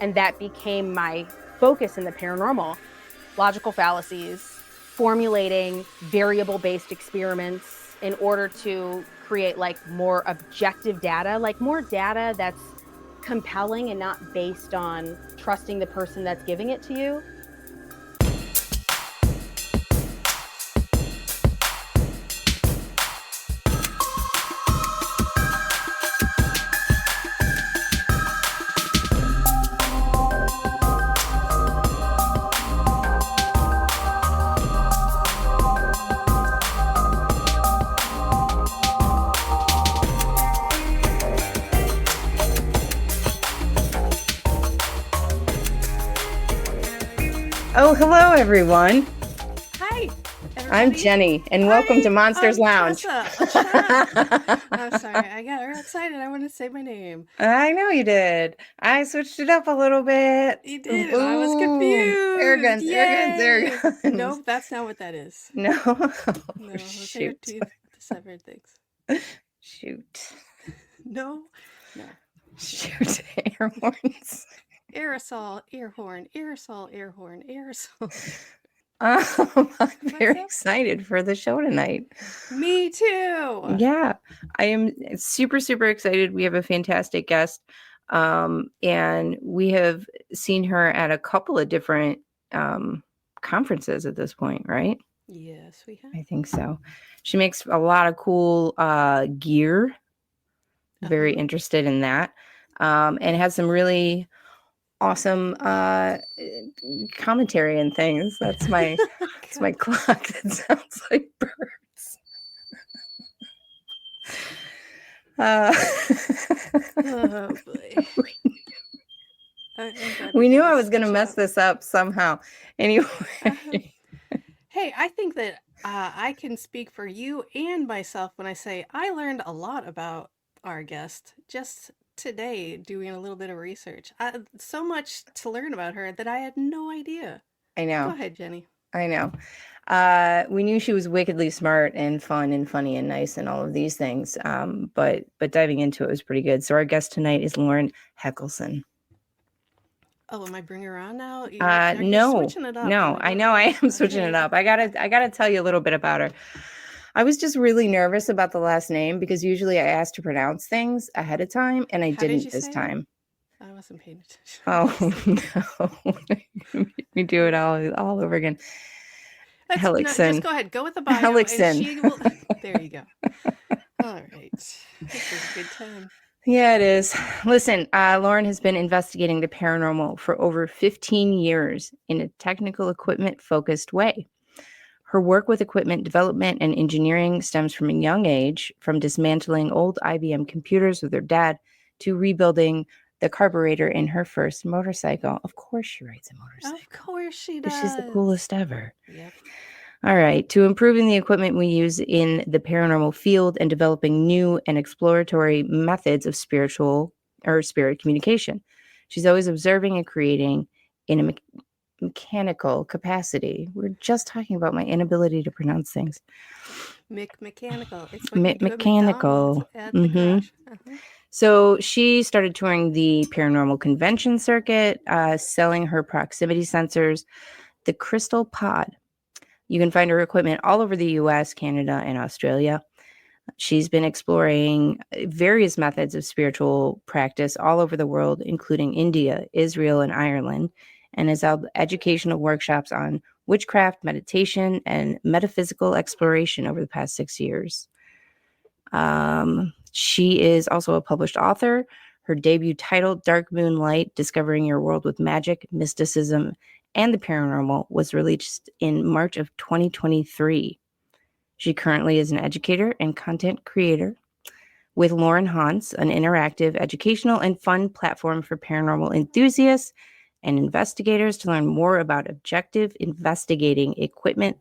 And that became my focus in the paranormal. Logical fallacies, formulating variable-based experiments in order to create like more objective data, like more data that's compelling and not based on trusting the person that's giving it to you. Oh, hello, everyone. Hi, everybody. I'm Jeni, and welcome to Monsters Lounge. Tressa. I'm sorry, I got real excited. I wanted to say my name. I know you did. I switched it up a little bit. You did, and I was confused. Air guns. No, that's not what that is. No. No, those are two separate things. Shoot. No. Shoot, air horns. Aerosol, air horn, aerosol, air horn, aerosol. I'm very excited for the show tonight. Me too. Yeah, I am super, super excited. We have a fantastic guest, and we have seen her at a couple of different conferences at this point, right? Yes, we have. I think so. She makes a lot of cool gear. Very interested in that, and has some really awesome commentary and things. That's my that's my clock that sounds like birds. Oh boy. We knew I was going to mess this up somehow. Anyway. Hey, I think that I can speak for you and myself when I say I learned a lot about our guest just today doing a little bit of research. So much to learn about her that I had no idea. I know. Go ahead, Jeni. I know. We knew she was wickedly smart and fun and funny and nice and all of these things. But diving into it was pretty good. So our guest tonight is Lauren Hellekson. Oh, am I bringing her on now? No, switching it up. No, I know I am switching it up. I gotta tell you a little bit about her. I was just really nervous about the last name because usually I ask to pronounce things ahead of time, and I didn't this time. I wasn't paying attention. Oh no! We do it all over again. Hellekson. No, just go ahead. Go with the bio. Hellekson. There you go. All right. This is a good time. Yeah, it is. Listen, Lauren has been investigating the paranormal for over 15 years in a technical equipment-focused way. Her work with equipment development and engineering stems from a young age, from dismantling old IBM computers with her dad to rebuilding the carburetor in her first motorcycle. Of course she rides a motorcycle. Of course she does. She's the coolest ever. Yep. All right. To improving the equipment we use in the paranormal field and developing new and exploratory methods of spirit communication. She's always observing and creating in a mechanical capacity. We're just talking about my inability to pronounce things. Mechanical. It's like mechanical. So she started touring the paranormal convention circuit, selling her proximity sensors, the Crystal Pod. You can find her equipment all over the U.S., Canada, and Australia. She's been exploring various methods of spiritual practice all over the world, including India, Israel, and Ireland, and has held educational workshops on witchcraft, meditation, and metaphysical exploration over the past 6 years. She is also a published author. Her debut title, Dark Moonlight, Discovering Your World with Magic, Mysticism, and the Paranormal, was released in March of 2023. She currently is an educator and content creator with Lauren Hans, an interactive, educational, and fun platform for paranormal enthusiasts and investigators to learn more about objective investigating equipment,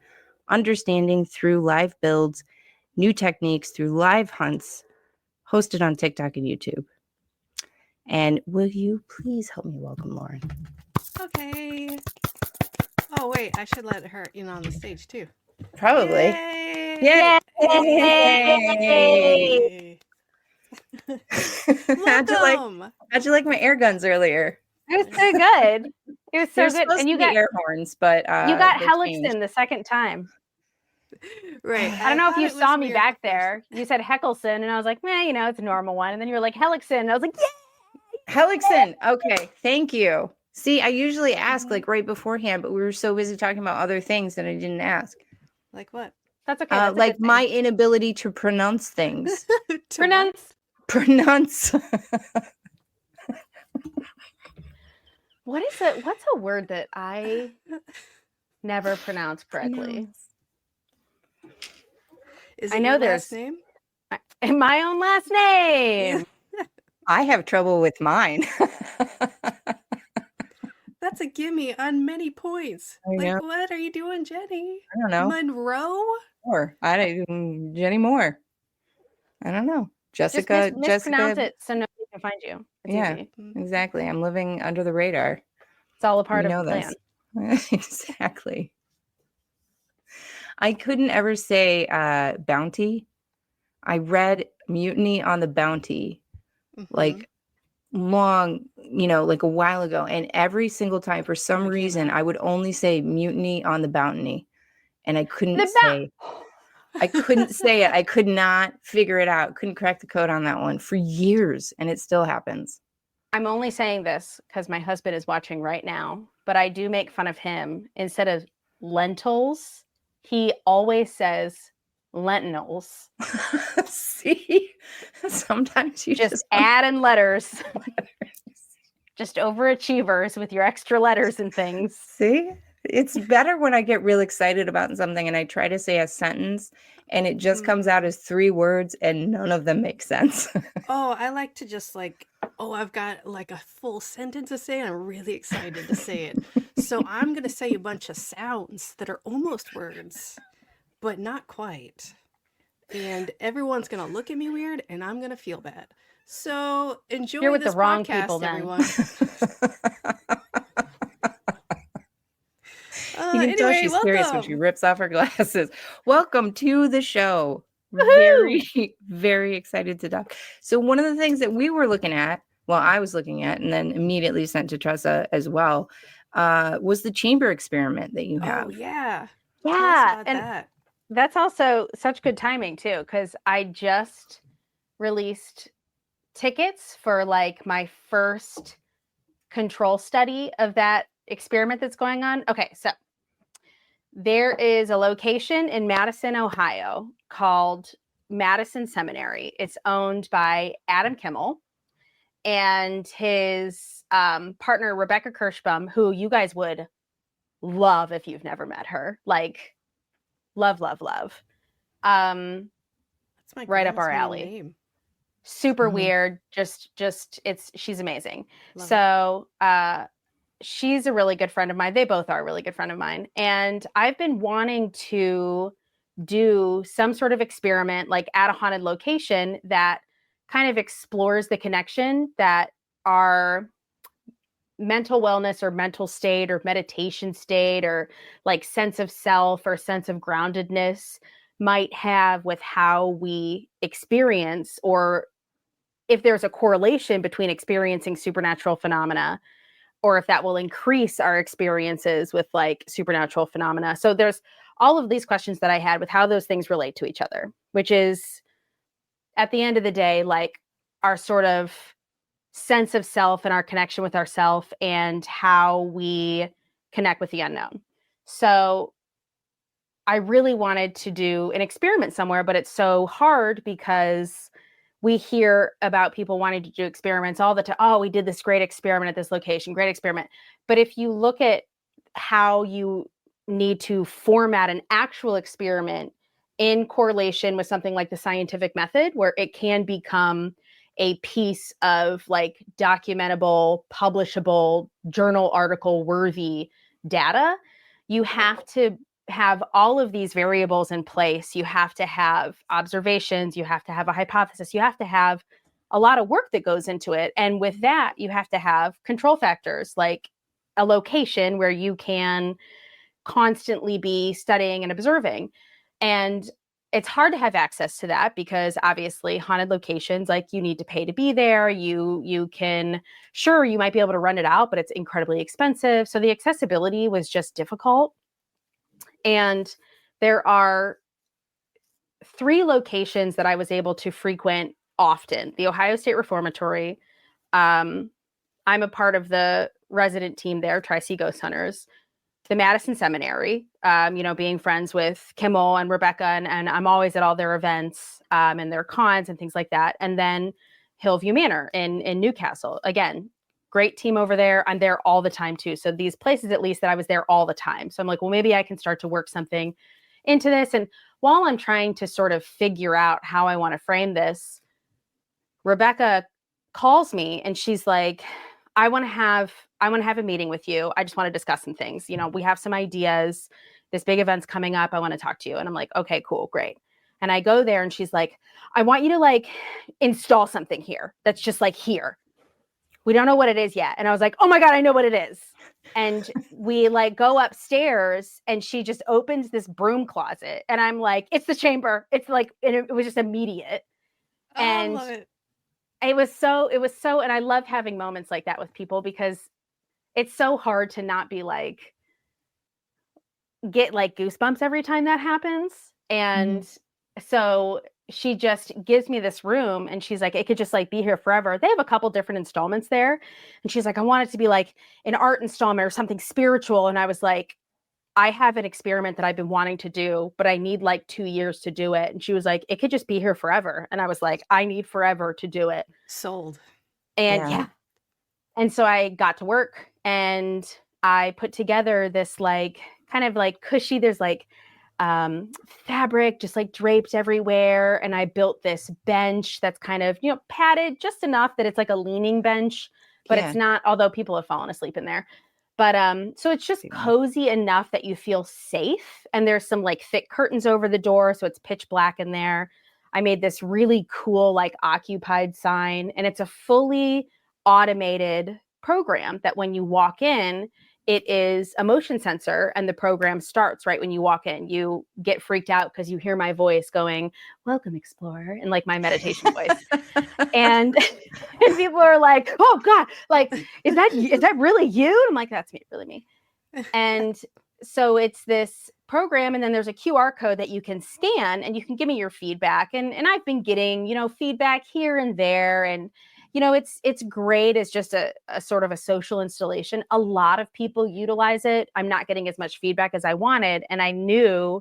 understanding through live builds, new techniques through live hunts, hosted on TikTok and YouTube. And will you please help me welcome Lauren? Okay. Oh, wait, I should let her in on the stage too. Probably. Yay! How'd you like my air guns earlier? It was so good. It was so There's good. supposed And to be air horns, but you got they changed. Hellekson the second time. Right. I don't know if thought you it was saw me weird back the first- there. You said Heckelson, and I was like, you know, it's a normal one. And then you were like, Hellekson. And I was like, yeah. Hellekson. Okay, thank you. See, I usually ask Mhm. like right beforehand, but we were so busy talking about other things that I didn't ask. Like what? That's okay. That's a Like good thing. my inability to pronounce things. To what? Pronounce. Pronounce. What's a word that I never pronounce correctly? Is I it know your there's last name? my own last name. I have trouble with mine. That's a gimme on many points. I know. Like, what are you doing, Jeni? I don't know. Monroe? Moore. Jeni Moore. I don't know. Just Jessica. mispronounce it so nobody can find you. It's Yeah, easy. exactly. I'm living under the radar. It's all a part We of know the plan. this. Exactly. I couldn't ever say bounty. I read Mutiny on the Bounty like long, like a while ago. And every single time, for some reason, I would only say Mutiny on the Bounty. And I couldn't say it. I could not figure it out. Couldn't crack the code on that one for years. And it still happens. I'm only saying this because my husband is watching right now, but I do make fun of him. Instead of lentils, he always says lentils. See, sometimes you just add in letters. Just overachievers with your extra letters and things. See, it's better when I get real excited about something and I try to say a sentence and it just comes out as 3 words and none of them make sense. Oh, I like to just I've got like a full sentence to say and I'm really excited to say it. So I'm going to say a bunch of sounds that are almost words, but not quite. And everyone's going to look at me weird and I'm going to feel bad. So enjoy You're with this the wrong podcast, people, then. everyone. You can tell she's serious when she rips off her glasses. Welcome to the show. Woo-hoo! Very, very excited to talk. So one of the things that we were looking at, I was looking at, and then immediately sent to Tressa as well, was the chamber experiment that you have. Oh, yeah. Yeah. And that's also such good timing, too, because I just released tickets for like my first control study of that experiment that's going on. Okay, so there is a location in Madison, Ohio called Madison Seminary. It's owned by Adam Kimmel and his partner, Rebecca Kirschbaum, who you guys would love if you've never met her. Like, love, love, love. That's my right up our alley. Name. Super weird. She's amazing. Love so she's a really good friend of mine. They both are a really good friend of mine. And I've been wanting to do some sort of experiment like at a haunted location that kind of explores the connection that our mental wellness or mental state or meditation state or like sense of self or sense of groundedness might have with how we experience, or if there's a correlation between experiencing supernatural phenomena, or if that will increase our experiences with like supernatural phenomena. So there's all of these questions that I had with how those things relate to each other, which is at the end of the day, like our sort of sense of self and our connection with ourself and how we connect with the unknown. So I really wanted to do an experiment somewhere, but it's so hard because we hear about people wanting to do experiments all the time. Oh, we did this great experiment at this location, great experiment. But if you look at how you need to format an actual experiment in correlation with something like the scientific method, where it can become a piece of like documentable, publishable, journal article worthy data, you have to have all of these variables in place. You have to have observations, you have to have a hypothesis, you have to have a lot of work that goes into it. And with that, you have to have control factors like a location where you can constantly be studying and observing. And it's hard to have access to that because obviously haunted locations, like you need to pay to be there. You can, sure, you might be able to rent it out, but it's incredibly expensive. So the accessibility was just difficult. And there are 3 locations that I was able to frequent often. The Ohio State Reformatory. I'm a part of the resident team there, Tri-C Ghost Hunters. The Madison Seminary, being friends with Kimmel and Rebecca, and I'm always at all their events and their cons and things like that. And then Hillview Manor in Newcastle. Again, great team over there. I'm there all the time too. So these places, at least, that I was there all the time. So I'm like, well, maybe I can start to work something into this. And while I'm trying to sort of figure out how I want to frame this, Rebecca calls me and she's like, I want to have a meeting with you. I just want to discuss some things. We have some ideas. This big event's coming up. I want to talk to you. And I'm like, okay, cool, great. And I go there and she's like, I want you to like install something here that's just like here. We don't know what it is yet. And I was like, oh my God, I know what it is. And we like go upstairs and she just opens this broom closet. And I'm like, it's the chamber. It's like, and it was just immediate. And I love it. It was so, and I love having moments like that with people because it's so hard to not be like, get like goosebumps every time that happens. And so she just gives me this room and she's like, it could just like be here forever. They have a couple different installments there. And she's like, I want it to be like an art installment or something spiritual. And I was like, I have an experiment that I've been wanting to do, but I need like 2 years to do it. And she was like, it could just be here forever. And I was like, I need forever to do it. Sold. And yeah. And so I got to work and I put together this like kind of like cushy, there's like fabric just like draped everywhere. And I built this bench that's kind of, padded just enough that it's like a leaning bench, but it's not, although people have fallen asleep in there. But so it's just cozy enough that you feel safe. And there's some like thick curtains over the door. So it's pitch black in there. I made this really cool like occupied sign, and it's a fully automated program that when you walk in, it is a motion sensor and the program starts right when you walk in. You get freaked out because you hear my voice going, welcome, explorer, and like my meditation voice. And people are like, oh God, like, is that really you? And I'm like, that's me, really me. And so it's this program, and then there's a QR code that you can scan and you can give me your feedback. And I've been getting, feedback here and there. And, it's great as just a sort of a social installation. A lot of people utilize it. I'm not getting as much feedback as I wanted. And I knew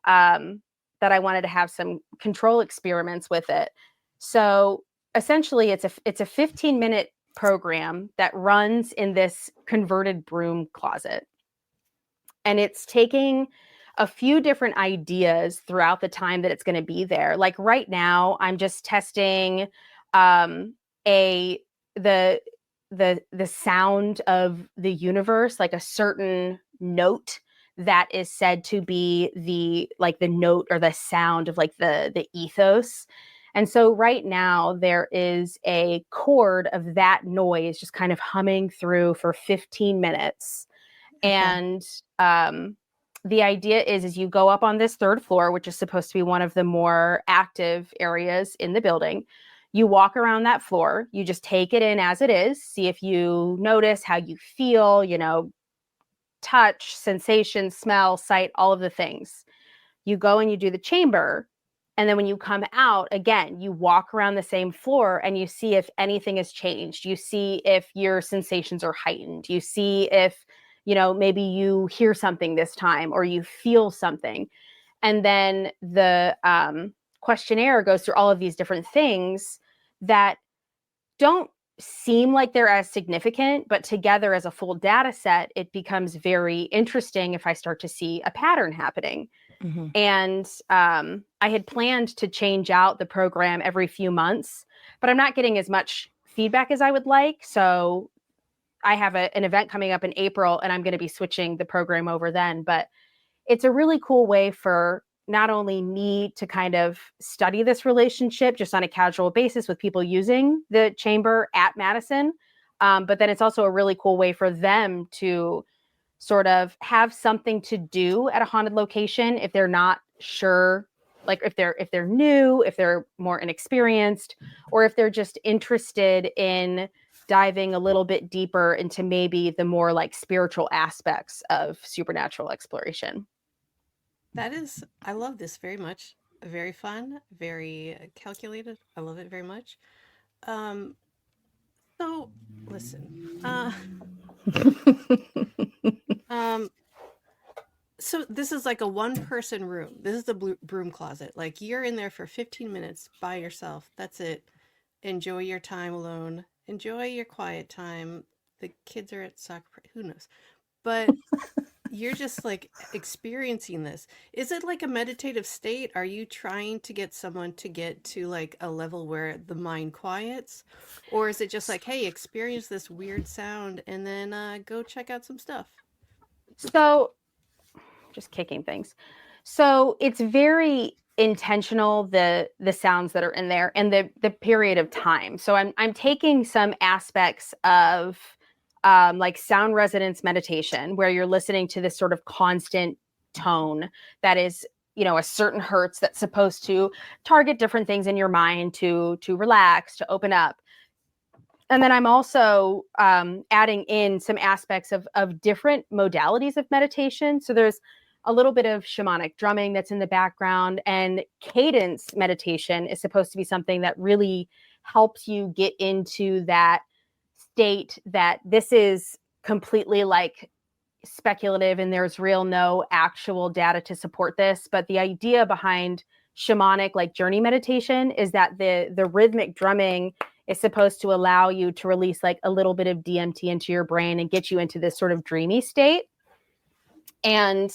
that I wanted to have some control experiments with it. So essentially it's a 15-minute program that runs in this converted broom closet. And it's taking a few different ideas throughout the time that it's going to be there. Like right now, I'm just testing the sound of the universe, like a certain note that is said to be the note or the sound of like the ethos. And so right now there is a chord of that noise just kind of humming through for 15 minutes. Okay. And the idea is you go up on this 3rd floor, which is supposed to be one of the more active areas in the building. You walk around that floor, you just take it in as it is, see if you notice how you feel, touch, sensation, smell, sight, all of the things. You go and you do the chamber. And then when you come out, again, you walk around the same floor and you see if anything has changed. You see if your sensations are heightened. You see if, maybe you hear something this time or you feel something. And then the questionnaire goes through all of these different things that don't seem like they're as significant, but together as a full data set, it becomes very interesting if I start to see a pattern happening. Mm-hmm. And I had planned to change out the program every few months, but I'm not getting as much feedback as I would like. So I have an event coming up in April, and I'm going to be switching the program over then. But it's a really cool way for not only me to kind of study this relationship just on a casual basis with people using the chamber at Madison, but then it's also a really cool way for them to sort of have something to do at a haunted location if they're not sure like if they're new, if they're more inexperienced, or if they're just interested in diving a little bit deeper into maybe the more like spiritual aspects of supernatural exploration. I love this very much. Very fun, very calculated. I love it very much. Um, so listen, um, so this is like a one-person room. This is the broom closet. Like you're in there for 15 minutes by yourself. That's it. Enjoy your time alone. Enjoy your quiet time. The kids are at soccer. Who knows? But you're just like experiencing this. Is it like a meditative state? Are you trying to get someone to get to like a level where the mind quiets? Or is it just like, hey, experience this weird sound and then go check out some stuff? So just kicking things. So it's very intentional, the sounds that are in there and the period of time. So I'm taking some aspects of like sound resonance meditation, where you're listening to this sort of constant tone that is, you know, a certain hertz that's supposed to target different things in your mind to relax, to open up. And then I'm also adding in some aspects of different modalities of meditation. So there's a little bit of shamanic drumming that's in the background, and cadence meditation is supposed to be something that really helps you get into that state that this is completely like speculative and there's no actual data to support this. But the idea behind shamanic like journey meditation is that the rhythmic drumming is supposed to allow you to release like a little bit of DMT into your brain and get you into this sort of dreamy state. And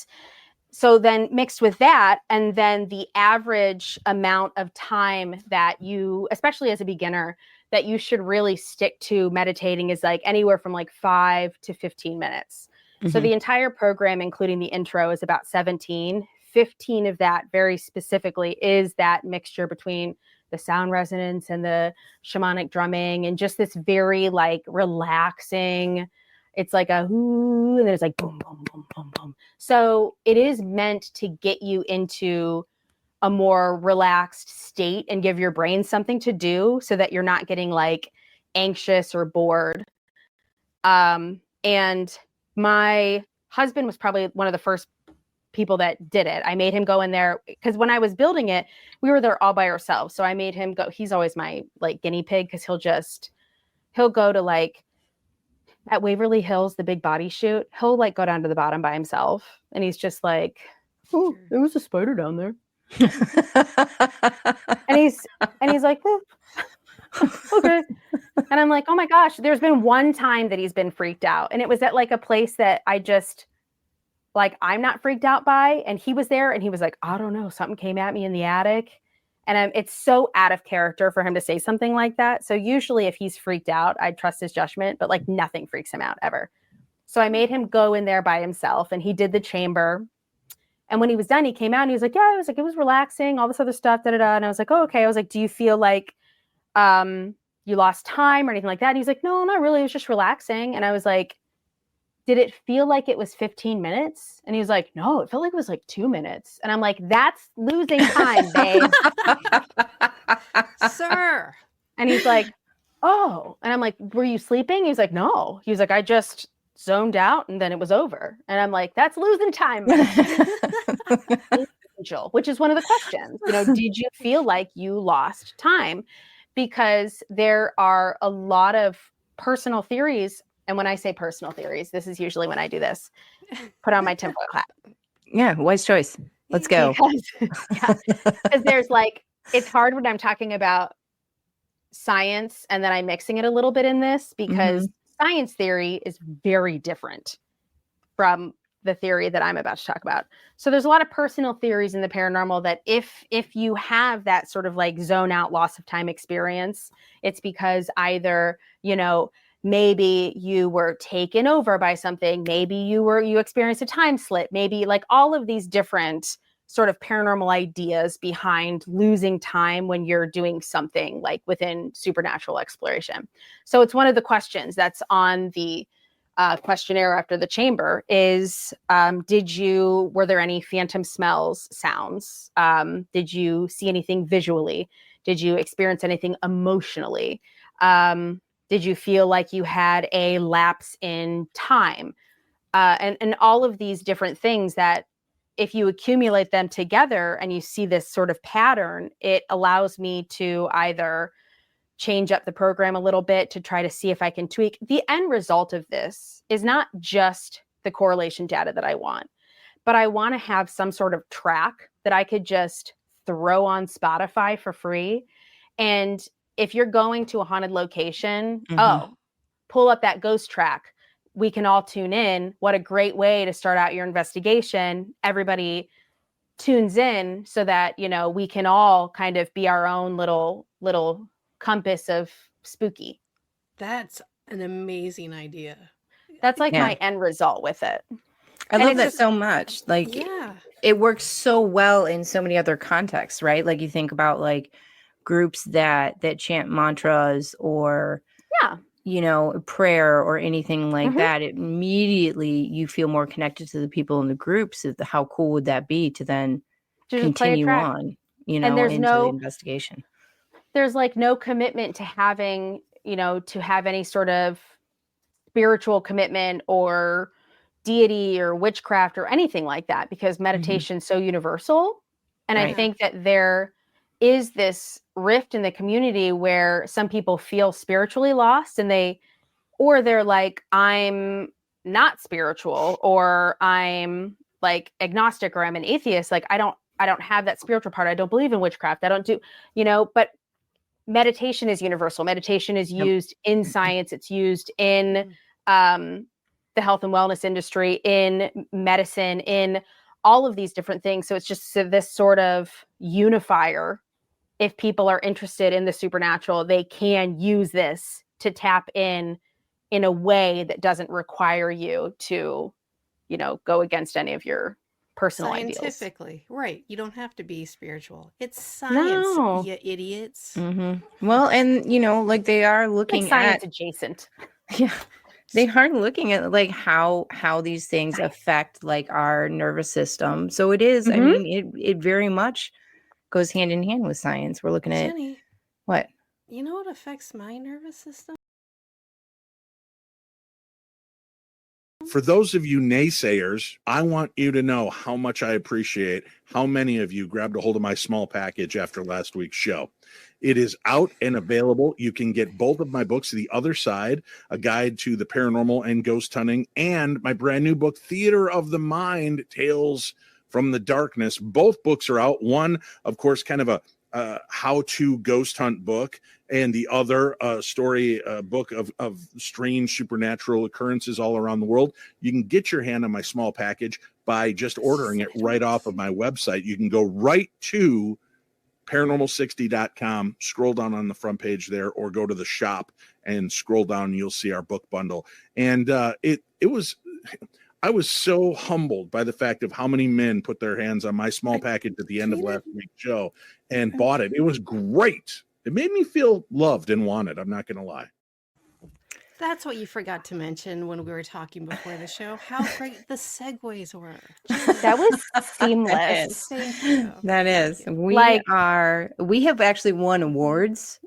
so then mixed with that, and then the average amount of time that you, especially as a beginner, that you should really stick to meditating is like anywhere from like 5 to 15 minutes. Mm-hmm. So the entire program, including the intro, is about 17. 15 of that very specifically is that mixture between the sound resonance and the shamanic drumming and just this very like relaxing, it's like a whoo, and there's like boom, boom, boom, boom, boom. So it is meant to get you into a more relaxed state and give your brain something to do so that you're not getting like anxious or bored. And my husband was probably one of the first people that did it. I made him go in there because when I was building it, we were there all by ourselves. So I made him go. He's always my like guinea pig because he'll go to like at Waverly Hills, the big body shoot. He'll like go down to the bottom by himself. And he's just like, oh, there was a spider down there. and he's like, oh, okay. And I'm like, oh my gosh, there's been one time that he's been freaked out. And it was at like a place that I just like, I'm not freaked out by. And he was there and he was like, I don't know, something came at me in the attic. And it's so out of character for him to say something like that. So usually if he's freaked out, I trust his judgment, but like nothing freaks him out ever. So I made him go in there by himself and he did the chamber. And when he was done, he came out and he was like, yeah, it was relaxing, all this other stuff, da, da, da. And I was like, oh, okay. I was like, do you feel like you lost time or anything like that? And he's like, no, not really. It was just relaxing. And I was like, did it feel like it was 15 minutes? And he was like, no, it felt like it was like 2 minutes. And I'm like, that's losing time, babe. Sir. And he's like, oh. And I'm like, were you sleeping? He's like, no. He was like, I just zoned out and then it was over. And I'm like, that's losing time. Angel, which is one of the questions. You know, did you feel like you lost time? Because there are a lot of personal theories. And when I say personal theories, this is usually when I do this. Put on my tinfoil hat. Yeah, wise choice. Let's go. Because there's like, it's hard when I'm talking about science and then I'm mixing it a little bit in this because science theory is very different from the theory that I'm about to talk about. So there's a lot of personal theories in the paranormal that if you have that sort of like zone out loss of time experience, it's because either, you know, maybe you were taken over by something, maybe you experienced a time slip, maybe like all of these different sort of paranormal ideas behind losing time when you're doing something like within supernatural exploration. So it's one of the questions that's on the questionnaire after the chamber is, were there any phantom smells, sounds? Did you see anything visually? Did you experience anything emotionally? Did you feel like you had a lapse in time? And all of these different things that if you accumulate them together and you see this sort of pattern, it allows me to either change up the program a little bit to try to see if I can tweak. The end result of this is not just the correlation data that I want, but I want to have some sort of track that I could just throw on Spotify for free. And if you're going to a haunted location, pull up that ghost track. We can all tune in. What a great way to start out your investigation. Everybody tunes in so that, you know, we can all kind of be our own little compass of spooky. That's an amazing idea. That's like my end result with it. I love that so much. Like, it works so well in so many other contexts, right? Like you think about like groups that chant mantras or, you know, prayer or anything like that. Immediately you feel more connected to the people in the groups. How cool would that be to then continue on, you know, into the investigation? There's like no commitment to having, you know, to have any sort of spiritual commitment or deity or witchcraft or anything like that, because meditation's so universal. And I think that there is this rift in the community where some people feel spiritually lost and they're like, I'm not spiritual, or I'm like agnostic, or I'm an atheist. Like, I don't have that spiritual part. I don't believe in witchcraft. I don't do, you know, but meditation is universal. Meditation is used in science. It's used in the health and wellness industry, in medicine, in all of these different things. So it's just this sort of unifier. If people are interested in the supernatural, they can use this to tap in a way that doesn't require you to, you know, go against any of your personal scientifically ideals. Right. You don't have to be spiritual. It's science, you idiots. Well, and you know, like they are looking like science adjacent. Yeah. They are looking at like how these things affect like our nervous system. So it is, I mean, it very much goes hand in hand with science. We're looking at Jeni, what? You know what affects my nervous system? For those of you naysayers, I want you to know how much I appreciate how many of you grabbed a hold of my small package after last week's show. It is out and available. You can get both of my books, The Other Side, A Guide to the Paranormal and Ghost Hunting, and my brand new book, Theater of the Mind, Tales from the Darkness. Both books are out. One, of course, kind of a how-to ghost hunt book, and the other story book of strange supernatural occurrences all around the world. You can get your hand on my small package by just ordering it right off of my website. You can go right to paranormal60.com, scroll down on the front page there, or go to the shop and scroll down and you'll see our book bundle. And I was so humbled by the fact of how many men put their hands on my small package at the end of last week's show and bought it. It was great. It made me feel loved and wanted. I'm not going to lie. That's what you forgot to mention when we were talking before the show, how great the segues were. That was seamless. Thank you. That is. We have actually won awards.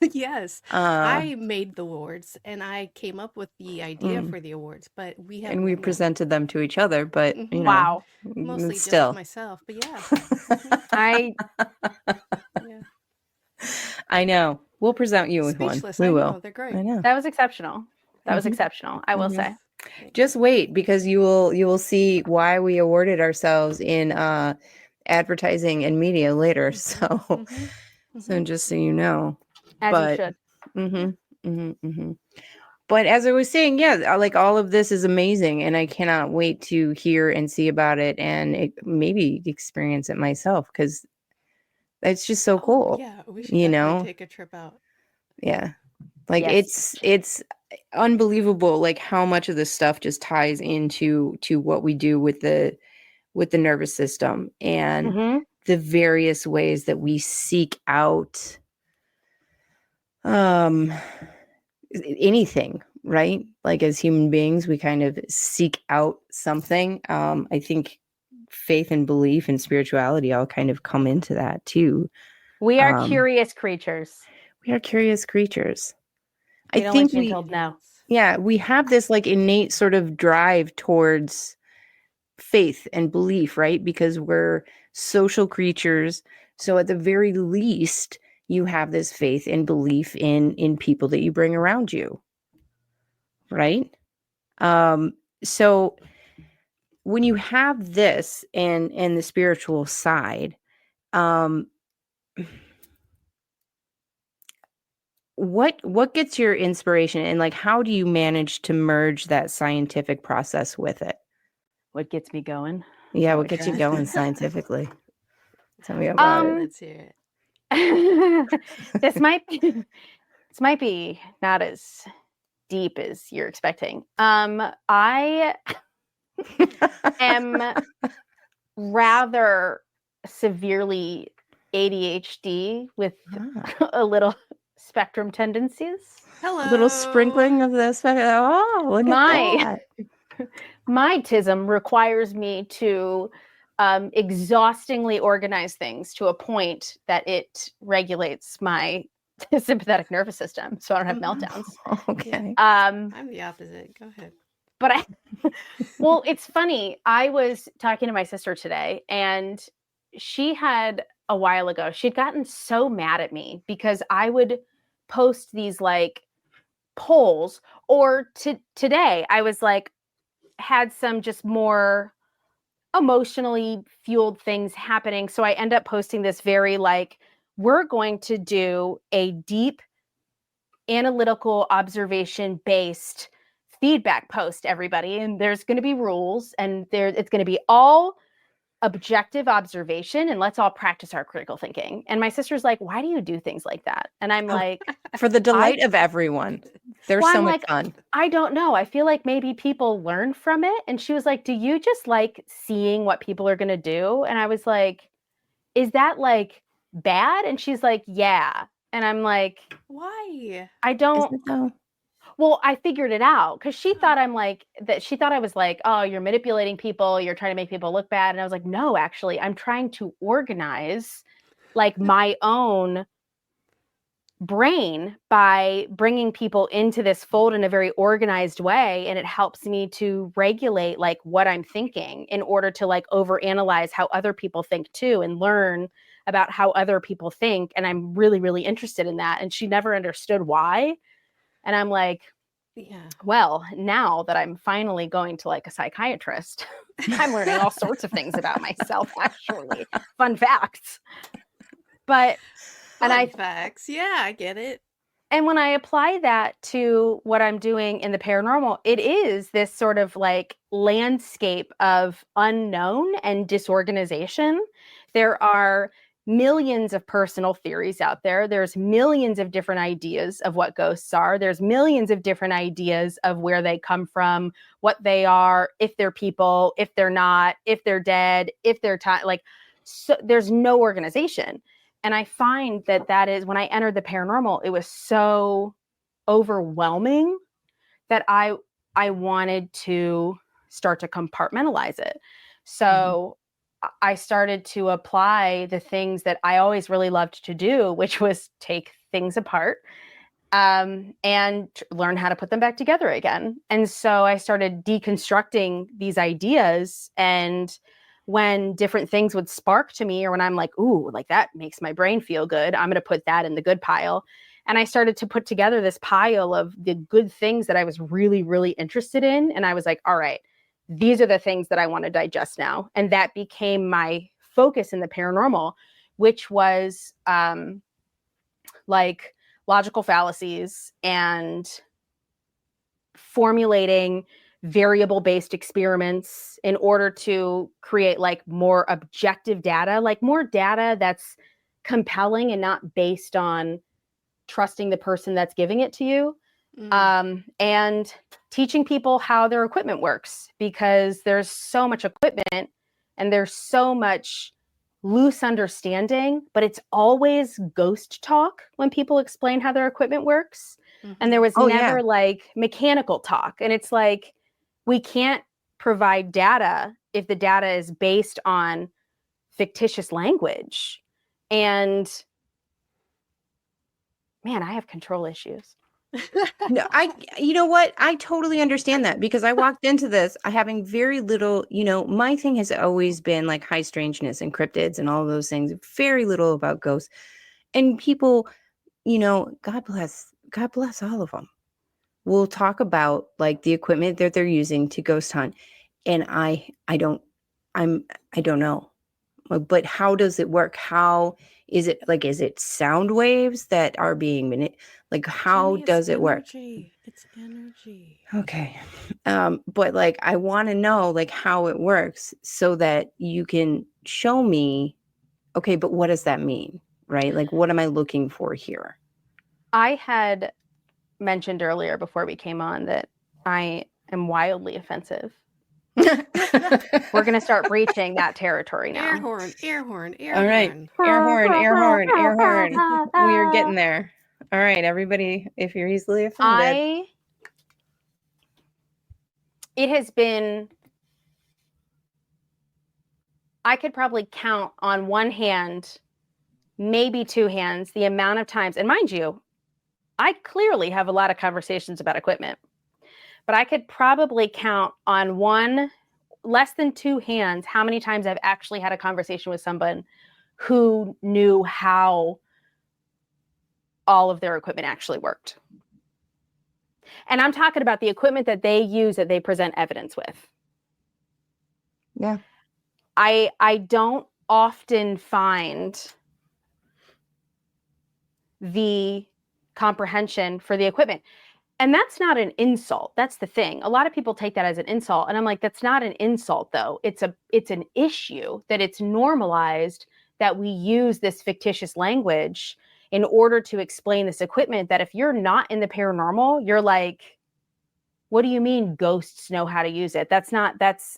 Yes. I made the awards and I came up with the idea for the awards, but we presented them to each other, but you know, wow. Mostly still. just myself, but yeah. I know. We'll present you with one. We will. They're great. I know. That was exceptional. That was exceptional, I will say. Just wait, because you will see why we awarded ourselves in advertising and media later. So just so you know. As you should. But as I was saying, yeah, like all of this is amazing, and I cannot wait to hear and see about it and maybe experience it myself, because it's just so cool. Yeah, we should definitely take a trip out. Yeah. Like it's unbelievable like how much of this stuff just ties into what we do with the nervous system and the various ways that we seek out anything, right? Like as human beings, we kind of seek out something. I think faith and belief and spirituality all kind of come into that too. We are curious creatures. We are curious creatures. We I don't think like being told no. yeah, we have this like innate sort of drive towards faith and belief, right? Because we're social creatures. So at the very least, you have this faith and belief in people that you bring around you, right? So when you have this and the spiritual side, what gets your inspiration, and like how do you manage to merge that scientific process with it? What gets me going? Yeah, what gets you going scientifically? Tell me about it. Let's hear it. This might be not as deep as you're expecting. I am rather severely ADHD with a little spectrum tendencies. Hello. A little sprinkling of the spectrum. Oh, look at that. My tism requires me to exhaustingly organize things to a point that it regulates my sympathetic nervous system, so I don't have meltdowns. Okay. I'm the opposite. Go ahead. But well, it's funny. I was talking to my sister today, and she had a while ago, she'd gotten so mad at me because I would post these like polls, or today I was like, had some just more emotionally fueled things happening. So I end up posting this very like, we're going to do a deep analytical observation based feedback post, everybody. And there's going to be rules, and it's going to be all objective observation, and let's all practice our critical thinking. And my sister's like, why do you do things like that? And I'm like, for the delight of everyone. They're so much fun. I don't know. I feel like maybe people learn from it. And she was like, do you just like seeing what people are going to do? And I was like, is that like bad? And she's like, yeah. And I'm like, why? I don't. Is it though? Well, I figured it out because she thought she thought I was like, oh, you're manipulating people. You're trying to make people look bad. And I was like, no, actually, I'm trying to organize like my own brain by bringing people into this fold in a very organized way. And it helps me to regulate like what I'm thinking in order to like overanalyze how other people think too, and learn about how other people think. And I'm really, really interested in that. And she never understood why. And I'm like, yeah, well, now that I'm finally going to like a psychiatrist, I'm learning all sorts of things about myself, actually. Fun facts. But facts. Yeah, I get it. And when I apply that to what I'm doing in the paranormal, it is this sort of like landscape of unknown and disorganization. There are millions of personal theories out there. There's millions of different ideas of what ghosts are. There's millions of different ideas of where they come from, what they are, if they're people, if they're not, if they're dead, if they're so there's no organization. And I find that is when I entered the paranormal, it was so overwhelming that I wanted to start to compartmentalize it. So I started to apply the things that I always really loved to do, which was take things apart and learn how to put them back together again. And so I started deconstructing these ideas, and when different things would spark to me, or when I'm like, ooh, like that makes my brain feel good, I'm going to put that in the good pile. And I started to put together this pile of the good things that I was really, really interested in. And I was like, all right, these are the things that I want to digest now. And that became my focus in the paranormal, which was like logical fallacies and formulating variable-based experiments in order to create like more objective data, like more data that's compelling and not based on trusting the person that's giving it to you. And teaching people how their equipment works, because there's so much equipment and there's so much loose understanding, but it's always ghost talk when people explain how their equipment works. And there was Oh, never yeah. like mechanical talk. And it's like, we can't provide data if the data is based on fictitious language. And man, I have control issues. No, you know what? I totally understand that because I walked into this having very little, my thing has always been like high strangeness and cryptids and all of those things, very little about ghosts. And people, God bless all of them. We'll talk about like the equipment that they're using to ghost hunt. And I don't know. But how does it work? How is it like, is it sound waves that are being like, how Jeni, does it work? It's energy. Okay. But like, I want to know like how it works so that you can show me, okay, but what does that mean? Right? Like, what am I looking for here? I had mentioned earlier before we came on that I am wildly offensive. We're going to start breaching that territory now. Air horn. All right. Air horn. We are getting there. All right, everybody, if you're easily offended. It has been, I could probably count on one hand, maybe two hands, the amount of times, and mind you, I clearly have a lot of conversations about equipment, but I could probably count on one, less than two hands, how many times I've actually had a conversation with someone who knew how all of their equipment actually worked. And I'm talking about the equipment that they use, that they present evidence with. Yeah. I don't often find the comprehension for the equipment. And that's not an insult. That's the thing. A lot of people take that as an insult. And I'm like, that's not an insult, though. It's an issue that it's normalized that we use this fictitious language in order to explain this equipment, that if you're not in the paranormal, you're like, what do you mean ghosts know how to use it?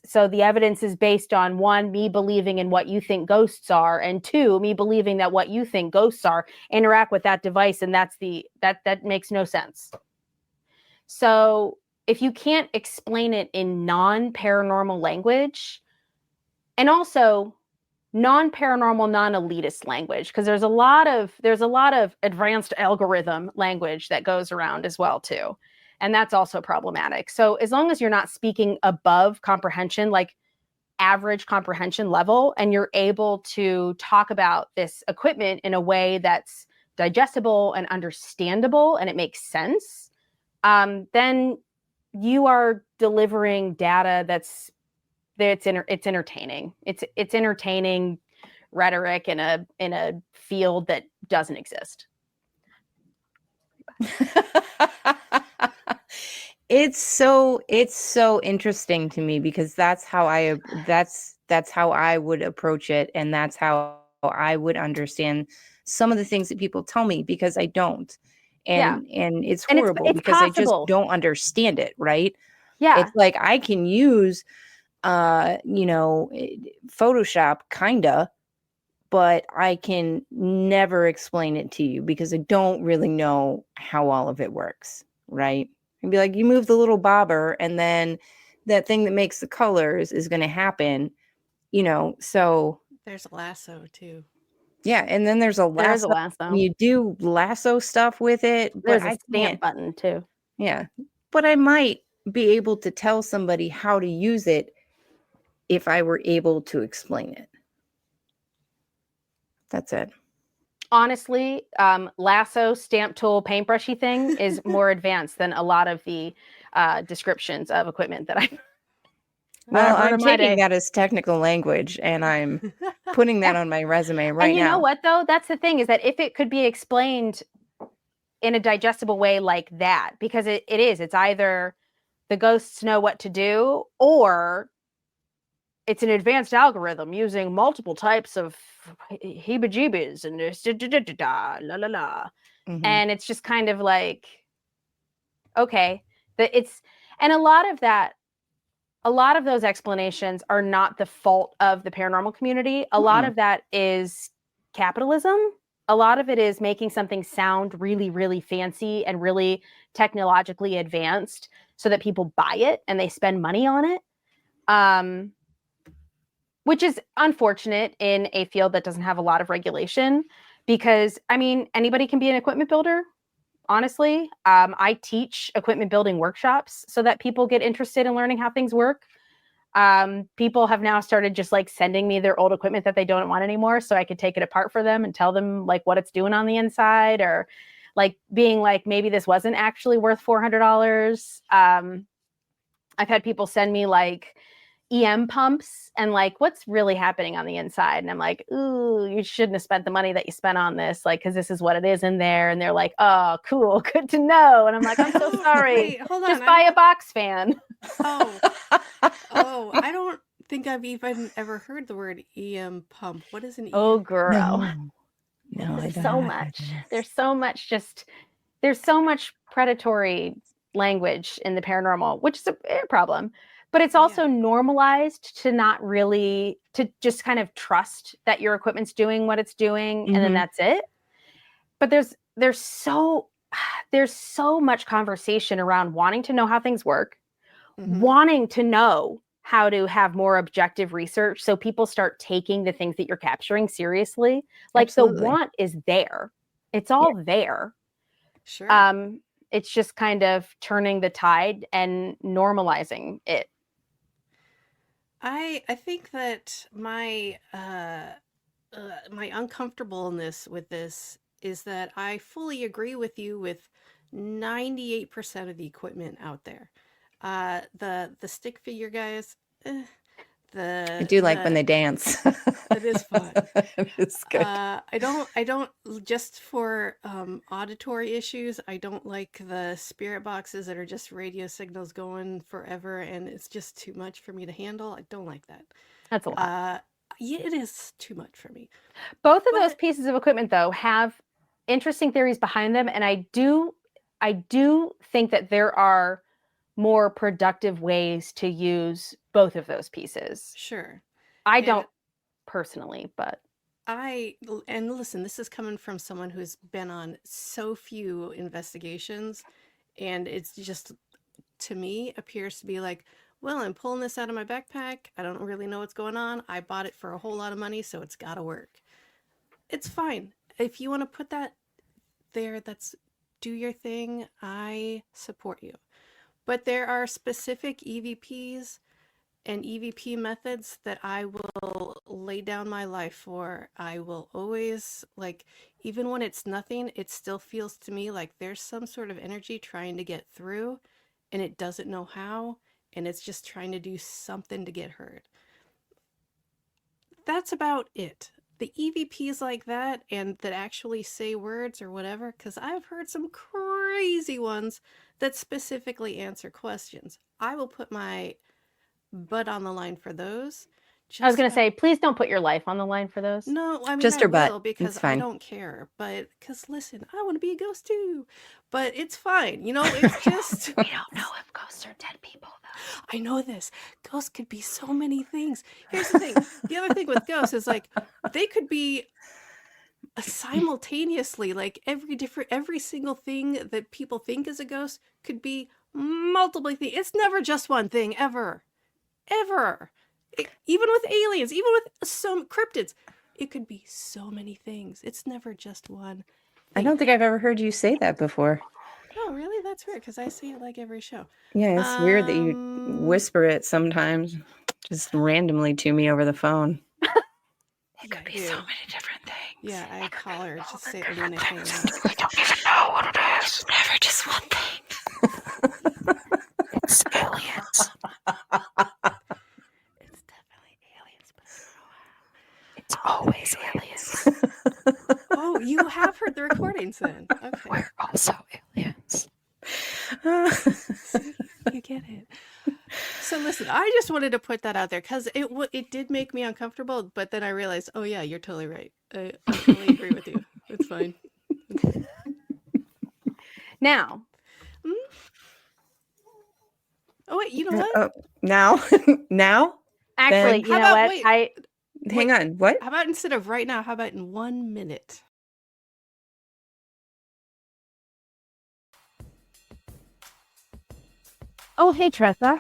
So the evidence is based on, one, me believing in what you think ghosts are, and two, me believing that what you think ghosts are interact with that device. And that makes no sense. So if you can't explain it in non-paranormal language, and also non-paranormal, non-elitist language, because there's a lot of advanced algorithm language that goes around as well too. And that's also problematic. So as long as you're not speaking above comprehension, like average comprehension level, and you're able to talk about this equipment in a way that's digestible and understandable and it makes sense, then you are delivering data that's entertaining. It's entertaining rhetoric in a field that doesn't exist. It's so interesting to me because that's how I would approach it, and that's how I would understand some of the things that people tell me, because I don't. And it's horrible, it's because possible. I just don't understand it, right? Yeah. It's like I can use Photoshop kinda, but I can never explain it to you because I don't really know how all of it works, right? And be like, you move the little bobber and then that thing that makes the colors is going to happen, so. There's a lasso too. Yeah, and then there's a lasso. There's a lasso. You do lasso stuff with it, but there's a I stamp can't. button too. Yeah, but I might be able to tell somebody how to use it if I were able to explain it. That's it. Honestly, lasso, stamp tool, paintbrushy thing is more advanced than a lot of the descriptions of equipment that Well, I'm taking that as technical language, and I'm putting that on my resume right now. And you know what, though? That's the thing, is that if it could be explained in a digestible way like that, because it's either the ghosts know what to do, or it's an advanced algorithm using multiple types of heebie-jeebies and la la la. Mhm. And it's just kind of like, okay, and a lot of those explanations are not the fault of the paranormal community. A lot of that is capitalism A lot of it is making something sound really, really fancy and really technologically advanced so that people buy it and they spend money on it, which is unfortunate in a field that doesn't have a lot of regulation because, I mean, anybody can be an equipment builder, honestly. I teach equipment building workshops so that people get interested in learning how things work. People have now started just like sending me their old equipment that they don't want anymore so I could take it apart for them and tell them like what it's doing on the inside, or like being like, maybe this wasn't actually worth $400. I've had people send me like EM pumps and like, what's really happening on the inside? And I'm like, ooh, you shouldn't have spent the money that you spent on this, like, because this is what it is in there. And they're like, oh, cool, good to know. And I'm like, I'm so sorry. Wait, hold on. Just buy a box fan. Oh, I don't think I've even ever heard the word EM pump. What is an EM? Oh, girl. No, I There's don't so know. much. There's so much predatory language in the paranormal, which is a problem. But it's also normalized to not really, to just kind of trust that your equipment's doing what it's doing, and then that's it. But there's so much conversation around wanting to know how things work, wanting to know how to have more objective research so people start taking the things that you're capturing seriously. Like Absolutely. the want is there. It's all there. Sure. It's just kind of turning the tide and normalizing it. I think that my my uncomfortableness with this is that I fully agree with you with 98% of the equipment out there. The stick figure guys, I do like when they dance. It is fun. It is good. I don't just for auditory issues. I don't like the spirit boxes that are just radio signals going forever, and it's just too much for me to handle. I don't like that. That's a lot. Yeah, it is too much for me. Both of those pieces of equipment, though, have interesting theories behind them, and I do think that there are more productive ways to use both of those pieces. Sure. I don't personally, but and listen, this is coming from someone who's been on so few investigations, and it's just, to me, appears to be like, well, I'm pulling this out of my backpack. I don't really know what's going on. I bought it for a whole lot of money, so it's got to work. It's fine. If you want to put that there, do your thing. I support you. But there are specific EVPs and EVP methods that I will lay down my life for. I will always, like, even when it's nothing, it still feels to me like there's some sort of energy trying to get through, and it doesn't know how, and it's just trying to do something to get heard. That's about it. The EVPs like that, and that actually say words or whatever, because I've heard some crazy ones that specifically answer questions. I will put my butt on the line for those. I was going to say, please don't put your life on the line for those. No, I mean, just your butt, because I don't care. But because listen, I want to be a ghost too. But it's fine, It's just we don't know if ghosts are dead people, though. I know this. Ghosts could be so many things. Here's the thing. The other thing with ghosts is like they could be simultaneously, like every single thing that people think is a ghost could be multiple things. It's never just one thing, ever. Even with aliens, even with some cryptids, it could be so many things. It's never just one thing. I don't think I've ever heard you say that before. Oh, really? That's weird, because I say it like every show. Yeah, it's weird that you whisper it sometimes, just randomly to me over the phone. It could be so many different things. Yeah, I call her just say it when I hang out. I don't even know what it is. It's never just one thing. It's aliens. It's definitely aliens, but it's always aliens. Oh, you have heard the recordings then. Okay. We're also aliens. See, you get it. So listen, I just wanted to put that out there because it did make me uncomfortable, but then I realized, oh yeah, you're totally right. I totally agree with you. It's fine. Now. Oh wait, you know what? Now? Actually, you know what? Hang on. What? How about instead of right now, how about in 1 minute? Oh, hey, Tressa.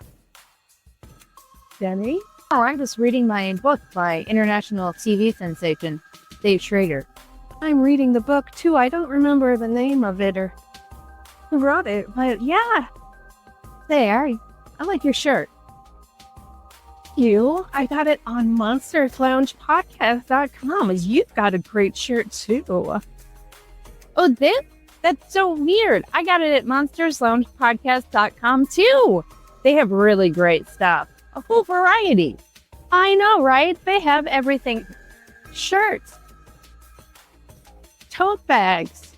Jeni? Oh, I'm just reading my book by international TV sensation, Dave Schrader. I'm reading the book, too. I don't remember the name of it or who wrote it, but yeah. There, I like your shirt. You? I got it on monstersloungepodcast.com. You've got a great shirt, too. Oh, this? That's so weird. I got it at monstersloungepodcast.com, too. They have really great stuff. A full variety. I know, right? They have everything. Shirts. Tote bags.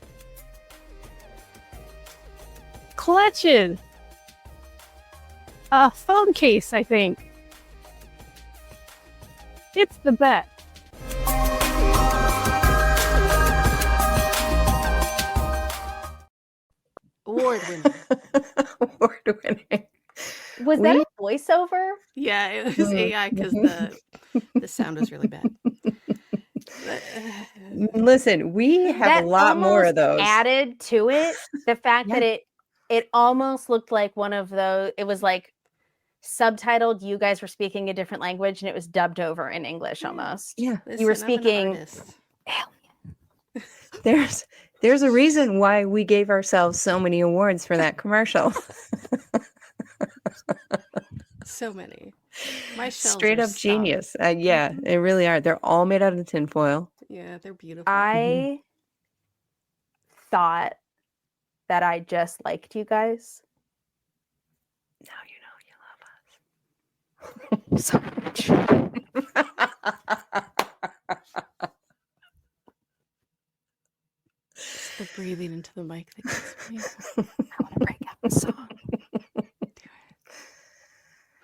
Clutches. A phone case, I think. It's the best. Award winning. Award winning. Was that a voiceover? Yeah, it was AI because the sound was really bad. Listen, we have That a lot more of almost those. added to it the fact Yeah. that it almost looked like one of those. It was like subtitled. You guys were speaking a different language, and it was dubbed over in English almost. Yeah. Listen, You were I'm an speaking. artist. There's a reason why we gave ourselves so many awards for that commercial. So many. My shelves Straight are up stocked. genius. Yeah, they really are. They're all made out of tinfoil. Yeah, they're beautiful. I thought that I just liked you guys. Now you know you love us. So much. It's the breathing into the mic that gets me. I want to break out the song.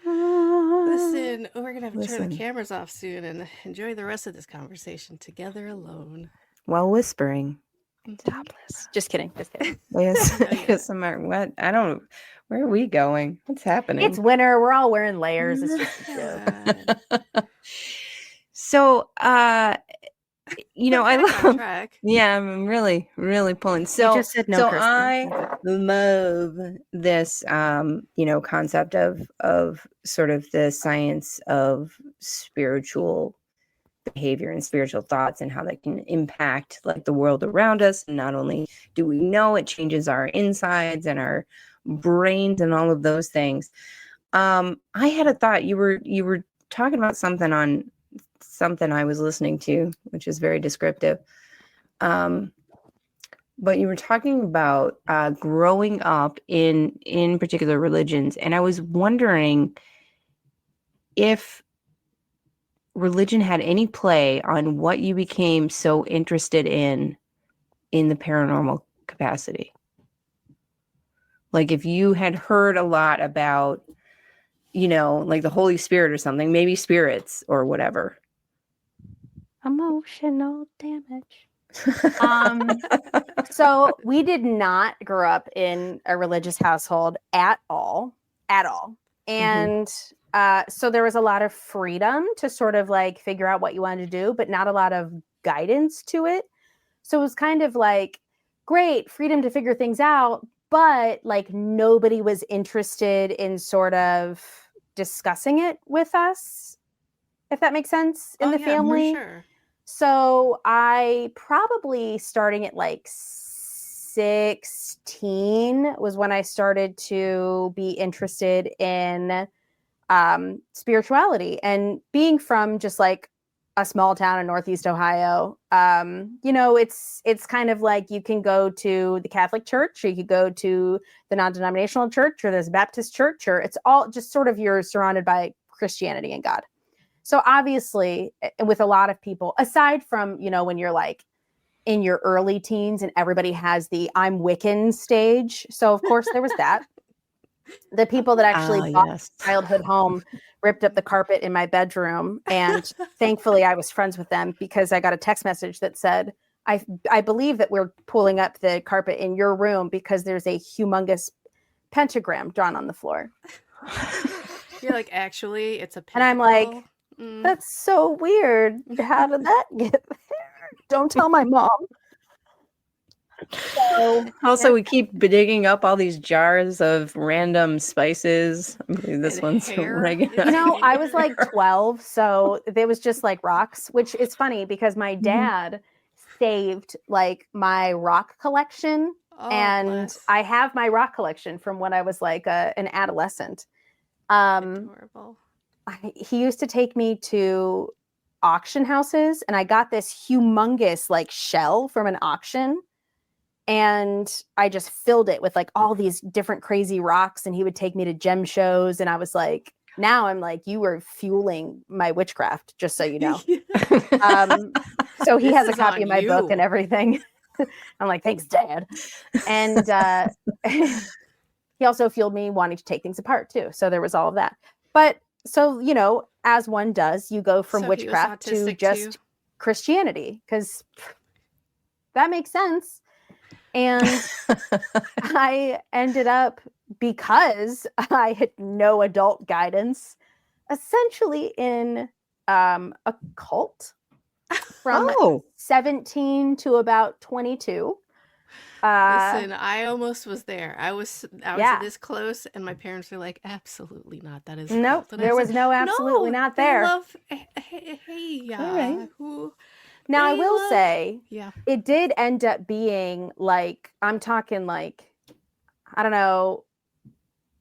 Listen, we're going to have to turn the Listen. cameras off soon and enjoy the rest of this conversation together alone. While whispering. Topless. Just kidding. Just kidding. Yes. Oh, yeah. ASMR. What? I don't. Where are we going? What's happening? It's winter. We're all wearing layers. It's just a joke. So, you know, I Back on love. track. Yeah, I'm really, really pulling. So, just said no so cursing. I love this, you know, concept of sort of the science of spiritual behavior and spiritual thoughts and how that can impact like the world around us. And not only do we know it changes our insides and our brains and all of those things. I had a thought. You were talking about something on something I was listening to, which is very descriptive. But you were talking about growing up in particular religions, and I was wondering if religion had any play on what you became so interested in the paranormal capacity. Like if you had heard a lot about, you know, like the Holy Spirit or something, maybe spirits or whatever. Emotional damage. So we did not grow up in a religious household at all. And so there was a lot of freedom to sort of like figure out what you wanted to do, but not a lot of guidance to it. So it was kind of like, great, freedom to figure things out, but like nobody was interested in sort of discussing it with us, if that makes sense, in the family. For sure. So I probably starting at like 16 was when I started to be interested in spirituality, and being from just like a small town in Northeast Ohio, you know, it's kind of like you can go to the Catholic Church, or you could go to the non-denominational church, or there's a Baptist church, or it's all just sort of you're surrounded by Christianity and God. So obviously, with a lot of people, aside from, you know, when you're like in your early teens and everybody has the I'm Wiccan stage. So of course there was that. The people that actually bought my childhood home ripped up the carpet in my bedroom. And thankfully I was friends with them, because I got a text message that said, I believe that we're pulling up the carpet in your room because there's a humongous pentagram drawn on the floor. You're like, actually, it's a pentacle. And I'm like, that's so weird. How did that get there? Don't tell my mom. So Also, we keep digging up all these jars of random spices. I mean, this And one's hair. oregano. I was like 12, so there was just like rocks, which is funny because my dad saved like my rock collection. Oh, And bless. I have my rock collection from when I was like an adolescent. Adorable. He used to take me to auction houses, and I got this humongous like shell from an auction, and I just filled it with like all these different crazy rocks, and he would take me to gem shows, and I was like, now I'm like, you were fueling my witchcraft, just so you know. So he This has a is copy on of my book and you. everything. I'm like, thanks, Dad. And he also fueled me wanting to take things apart too. So there was all of that. But so, as one does, you go from So he was witchcraft to autistic just too? Christianity, because that makes sense. And I ended up, because I had no adult guidance, essentially in a cult from Oh, 17 to about 22. Listen, I almost was there. I was Yeah. this close, and my parents were like, "Absolutely not. That is a Nope, cult." And I there was was like, no absolutely "No, not they there. love. Hey, all right. who? Now, I They will love- say, yeah. it did end up being like, I'm talking like, I don't know,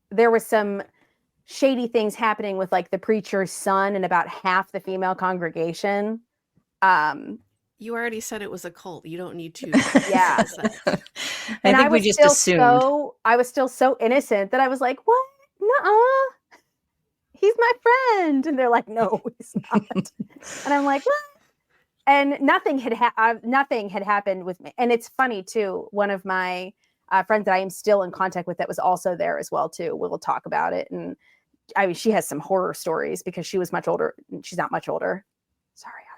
there was some shady things happening with like the preacher's son and about half the female congregation. You already said it was a cult. You don't need to. Yeah. emphasize that. I think we was just still assumed. I was still so innocent that I was like, what? Nuh-uh. He's my friend. And they're like, no, he's not. And I'm like, what? And nothing had happened with me. And it's funny too. One of my friends that I am still in contact with that was also there as well too. We'll talk about it. And I mean, she has some horror stories because she was much older. She's not much older. Sorry, Audrey.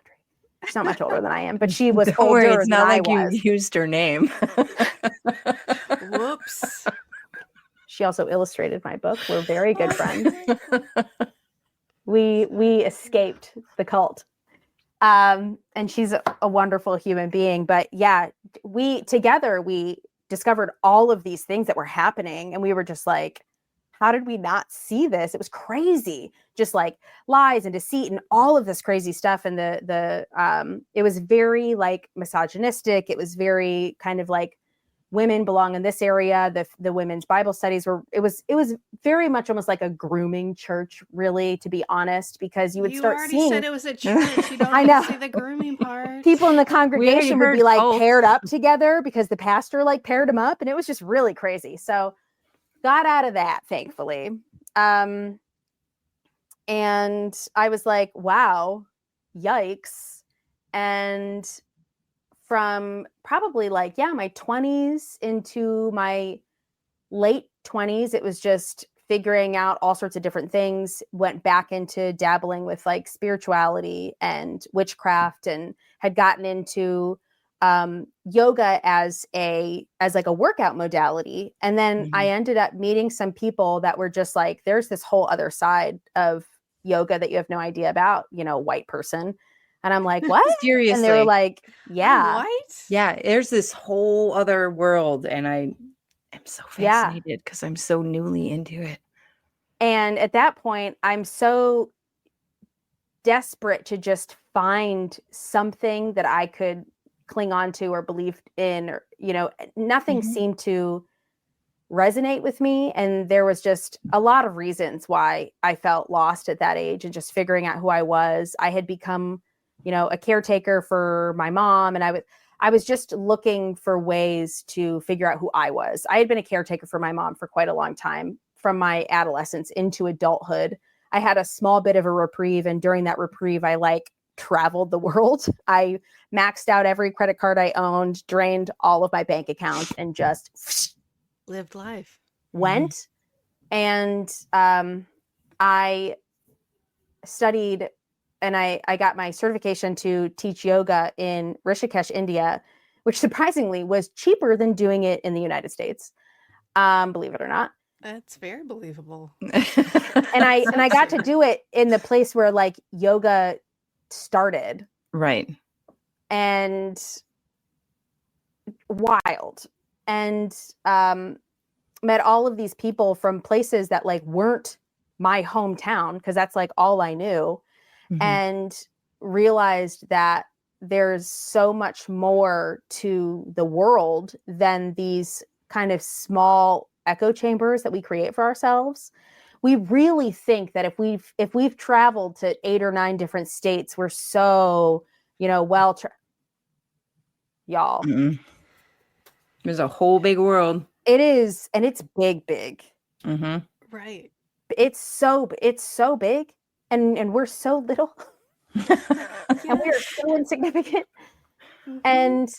She's not much older than I am, but she was Don't older worry, it's than not I like you was. used her name. Whoops. She also illustrated my book. We're very good friends. We escaped the cult. And she's a wonderful human being. But yeah, we discovered all of these things that were happening. And we were just like, how did we not see this? It was crazy. Just like lies and deceit and all of this crazy stuff. And it was very like misogynistic. It was very kind of like women belong in this area. The women's Bible studies it was very much almost like a grooming church, really, to be honest, because you would start already seeing. said it was a church. You don't I have know. to say the grooming part. People in the congregation would be heard like both. paired up together because the pastor like paired them up, and it was just really crazy. So got out of that, thankfully. And I was like, wow, yikes. And from probably like, my 20s into my late 20s, it was just figuring out all sorts of different things. Went back into dabbling with like spirituality and witchcraft, and had gotten into yoga as like a workout modality. And then I ended up meeting some people that were just like, there's this whole other side of yoga that you have no idea about, white person. And I'm like, what? Seriously. And they were like, yeah. What? Yeah, there's this whole other world, and I am so Yeah. fascinated because I'm so newly into it. And at that point, I'm so desperate to just find something that I could cling on to or believe in, or, nothing seemed to resonate with me. And there was just a lot of reasons why I felt lost at that age and just figuring out who I was. I had become, a caretaker for my mom, and I was just looking for ways to figure out who I was. I had been a caretaker for my mom for quite a long time, from my adolescence into adulthood. I had a small bit of a reprieve, and during that reprieve, I like traveled the world. I maxed out every credit card I owned, drained all of my bank accounts, and just Lived life. went. And I studied, and I got my certification to teach yoga in Rishikesh, India, which surprisingly was cheaper than doing it in the United States. Believe it or not. That's very believable. And I got to do it in the place where like yoga started. Right. And wild. And met all of these people from places that like weren't my hometown, because that's like all I knew, and realized that there's so much more to the world than these kind of small echo chambers that we create for ourselves. We really think that if we've traveled to 8 or 9 different states, we're so, y'all. There's a whole big world. It is, and it's big. Right. It's so big, and we're so little. And we are so insignificant. And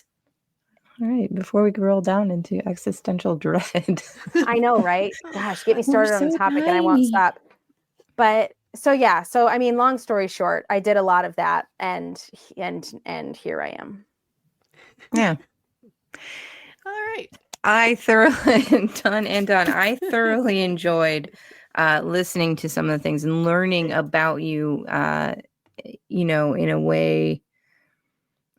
all right, before we roll down into existential dread. I know, right? Gosh, get me started on the topic and I won't stop. But so I mean, long story short, I did a lot of that, and here I am. Yeah. All right. I thoroughly enjoyed listening to some of the things and learning about you, in a way.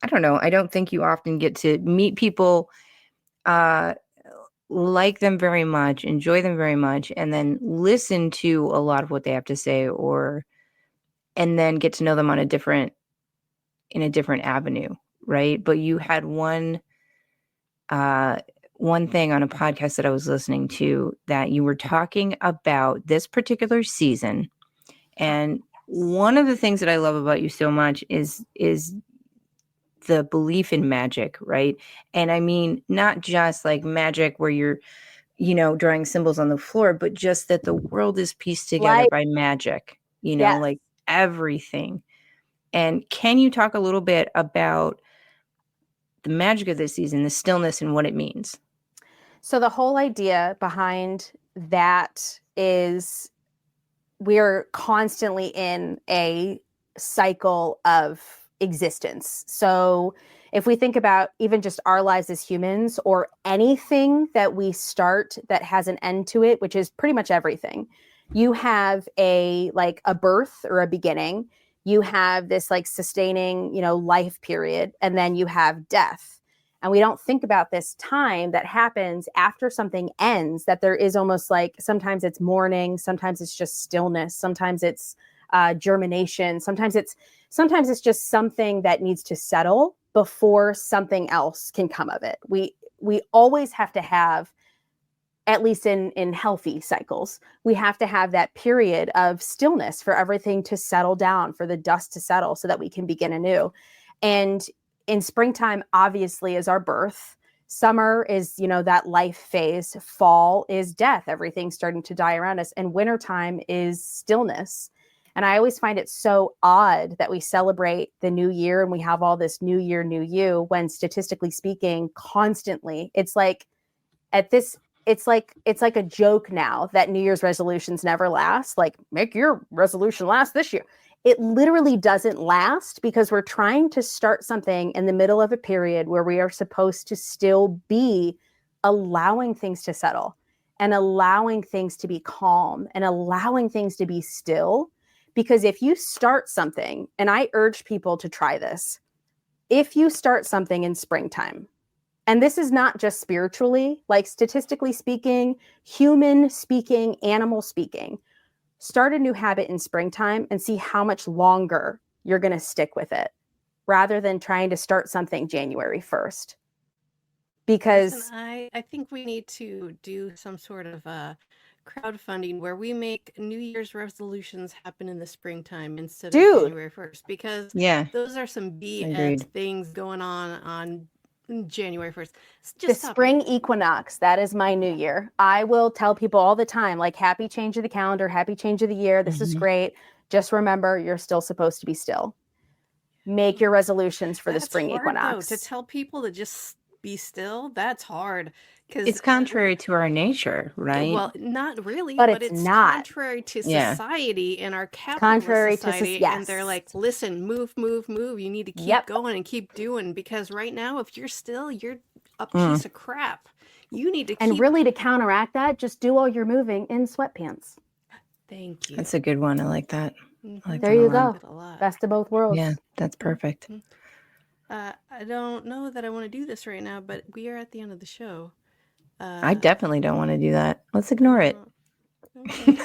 I don't know. I don't think you often get to meet people, like them very much, enjoy them very much, and then listen to a lot of what they have to say, and then get to know them in a different avenue, right? But you had one thing on a podcast that I was listening to, that you were talking about this particular season. And one of the things that I love about you so much is the belief in magic, right? And I mean, not just like magic where you're, drawing symbols on the floor, but just that the world is pieced together by magic, Yes. like everything. And can you talk a little bit about the magic of this season, the stillness, and what it means? So the whole idea behind that is we're constantly in a cycle of existence. So if we think about even just our lives as humans, or anything that we start that has an end to it, which is pretty much everything, you have a birth or a beginning, you have this like sustaining, life period, and then you have death. And we don't think about this time that happens after something ends, that there is almost like, sometimes it's mourning, sometimes it's just stillness, sometimes it's germination, sometimes it's just something that needs to settle before something else can come of it. We always have to have, at least in healthy cycles, we have to have that period of stillness for everything to settle down, for the dust to settle, so that we can begin anew. And in springtime, obviously, is our birth. Summer is, that life phase. Fall is death. Everything's starting to die around us. And wintertime is stillness. And I always find it so odd that we celebrate the new year and we have all this new year, new you, when statistically speaking, constantly, it's like a joke now that New Year's resolutions never last. Like, make your resolution last this year. It literally doesn't last, because we're trying to start something in the middle of a period where we are supposed to still be allowing things to settle, and allowing things to be calm, and allowing things to be still. Because if you start something, and I urge people to try this, if you start something in springtime, and this is not just spiritually, like statistically speaking, human speaking, animal speaking, start a new habit in springtime and see how much longer you're going to stick with it, rather than trying to start something January 1st. Because Listen, I think we need to do some sort of crowdfunding where we make New Year's resolutions happen in the springtime instead of January 1st, because those are some BS things going on January 1st. The spring equinox, that is my new year. I will tell people all the time, like, happy change of the calendar, happy change of the year. This is great. Just remember, you're still supposed to be still. Make your resolutions for the spring equinox. Though, to tell people to just be still, that's hard. Because it's contrary to our nature, right? Well, not really, but it's not contrary to society and our capitalist contrary society. And they're like, listen, move. You need to keep going and keep doing, because right now, if you're still, you're a piece of crap. You need to keep... And really, to counteract that, just do all your moving in sweatpants. Thank you. That's a good one. I like that. There you go. Best of both worlds. Yeah, that's perfect. I don't know that I want to do this right now, but we are at the end of the show. I definitely don't want to do that. Let's ignore it. Okay.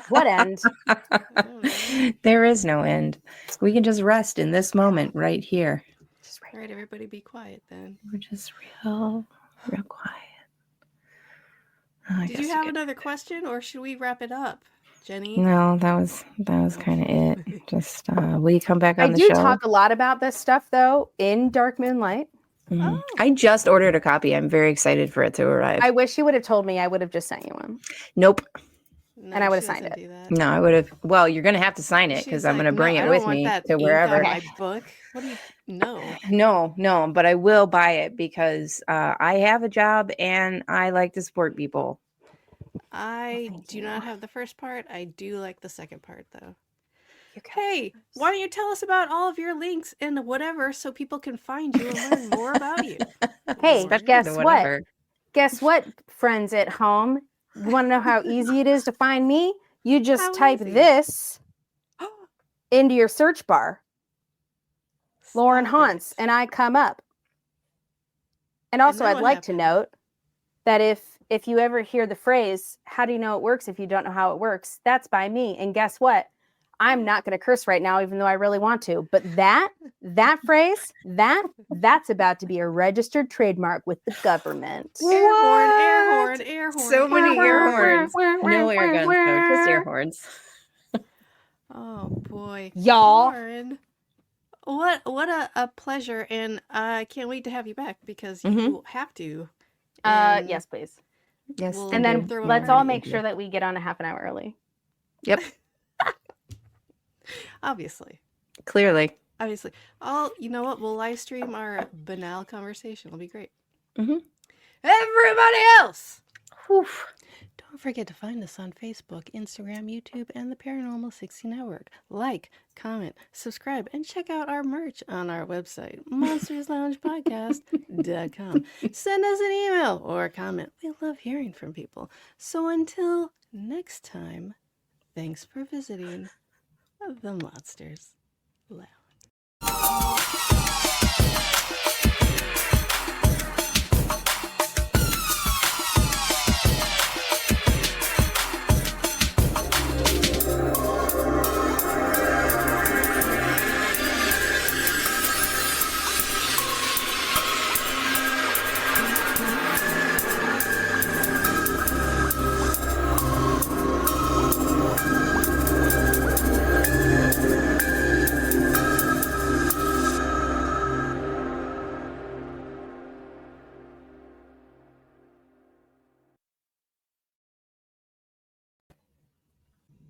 What end? I don't know. There is no end. We can just rest in this moment right here. All right, everybody be quiet then. We're just real quiet. Oh, I Did guess you we have could- another question, or should we wrap it up, Jeni? No, that was kind of it. Just will you come back I on the do show? talk a lot about this stuff though in Dark Moonlight. Mhm. Oh. I just ordered a copy. I'm very excited for it to arrive. I wish you would have told me. I would have just sent you one. Nope. No, And I would've she signed doesn't it. do that. No, I would have. Well, you're gonna have to sign it She's because I'm like, gonna bring no, it I with don't want me that to ink wherever. on my book. What do you? No. No, but I will buy it because I have a job and I like to support people. I thank do you. not have the first part. I do like the second part, though. You got Hey, this. why don't you tell us about all of your links and whatever so people can find you and learn more about you? Hey, Lauren? guess The what? whatever. Guess what, friends at home? You want to know how easy it is to find me? You just How type easy? this into your search bar, Lauren Stop Haunts, it. and I come up. And also, then I'd what like to happened? note that if you ever hear the phrase, how do you know it works if you don't know how it works? That's by me. And guess what? I'm not going to curse right now, even though I really want to. But that phrase, that's about to be a registered trademark with the government. Air horn, air What? horn, air horn. So many air horns. Wah, wah, No wah, air guns, though. Just air wah. horns. Oh boy, Y'all. Lauren, what a pleasure, and I can't wait to have you back because you Mhm. have to. And Yes, please. Yes. We'll- And then throw a let's all party. make sure that we get on a half an hour early. Yep. obviously. Clearly. You know what? We'll live stream our banal conversation. It'll be great. Mhm. Everybody else, Whew. don't forget to find us on Facebook, Instagram, YouTube, and the Paranormal 60 Network. Like, comment, subscribe, and check out our merch on our website, monstersloungepodcast.com. Send us an email or a comment. We love hearing from people. So until next time, thanks for visiting the Monsters Lounge.